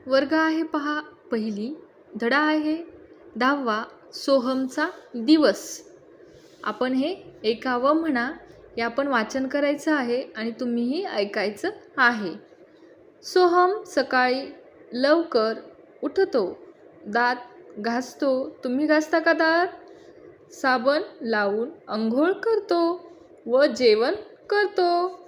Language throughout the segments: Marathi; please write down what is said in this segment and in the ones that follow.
वर्ग आहे पहा पहिली, धडा आहे 10वा, सोहमचा दिवस. आपण हे ऐकावं म्हणा, हे आपण वाचन करायचं आहे आणि तुम्हीही ऐकायचं आहे. सोहम सकाळी लवकर उठतो, दात घासतो. तुम्ही घासता का दात? साबण लावून अंघोळ करतो व जेवण करतो.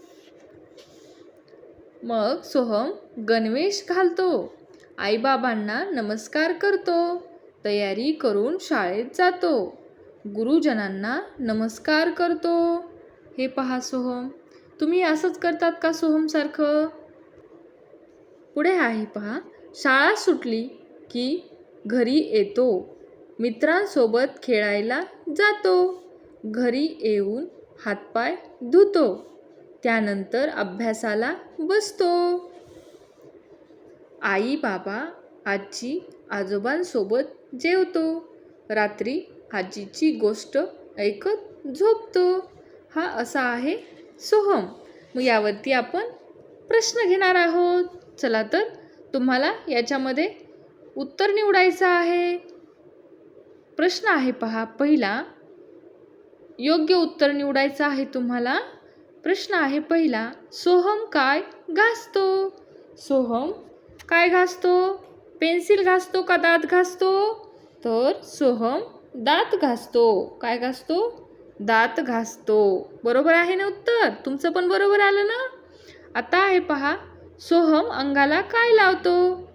मग सोहम गणवेश घालतो, आईबाबांना नमस्कार करतो, तयारी करून शाळेत जातो, गुरुजनांना नमस्कार करतो. हे पहा सोहम, तुम्ही असंच करतात का सोहमसारखं? पुढे आहे पहा, शाळा सुटली की घरी येतो, मित्रांसोबत खेळायला जातो, घरी येऊन हातपाय धुतो, त्यानंतर अभ्यासाला बसतो. आई बाबा आजी आजोबांसोबत जेवतो, रात्री आजीची गोष्ट ऐकत झोपतो. हा असा आहे सोहम. मग यावरती आपण प्रश्न घेणार आहोत. चला तर तुम्हाला याच्यामध्ये उत्तर निवडायचं आहे. प्रश्न आहे पहा पहिला, योग्य उत्तर निवडायचं आहे तुम्हाला. प्रश्न आहे पहिला, सोहम काय घासतो? सोहम काय घासतो? पेन्सिल घासतो का दात घासतो? तर सोहम दात घासतो. काय घासतो? दात घासतो. बरोबर आहे ना उत्तर? तुमचं पण बरोबर आलं ना? आता आहे पहा, सोहम अंगाला काय लावतो?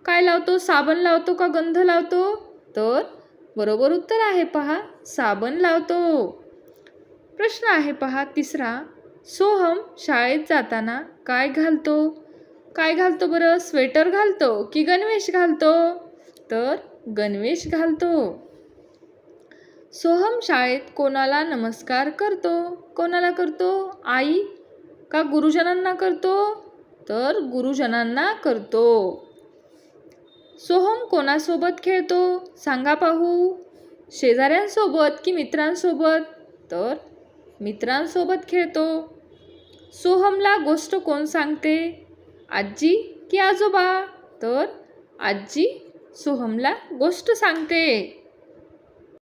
काय लावतो? साबण लावतो का गंध लावतो? तर बरोबर उत्तर आहे पहा, साबण लावतो. प्रश्न आहे पहा तिसरा, सोहम शाळेत जाताना काय घालतो? काय घालतो बरं? स्वेटर घालतो की गणवेश घालतो? तर गणवेश घालतो. सोहम शाळेत कोणाला नमस्कार करतो? कोणाला करतो? आई का गुरुजनांना करतो? तर गुरुजनांना करतो. सोहम कोणासोबत खेळतो? सांगा पाहू. शेजाऱ्यांसोबत की मित्रांसोबत? तर मित्रांसोबत खेळतो. सोहमला गोष्ट कोण सांगते? आजी की आजोबा? तर आजी सोहमला गोष्ट सांगते.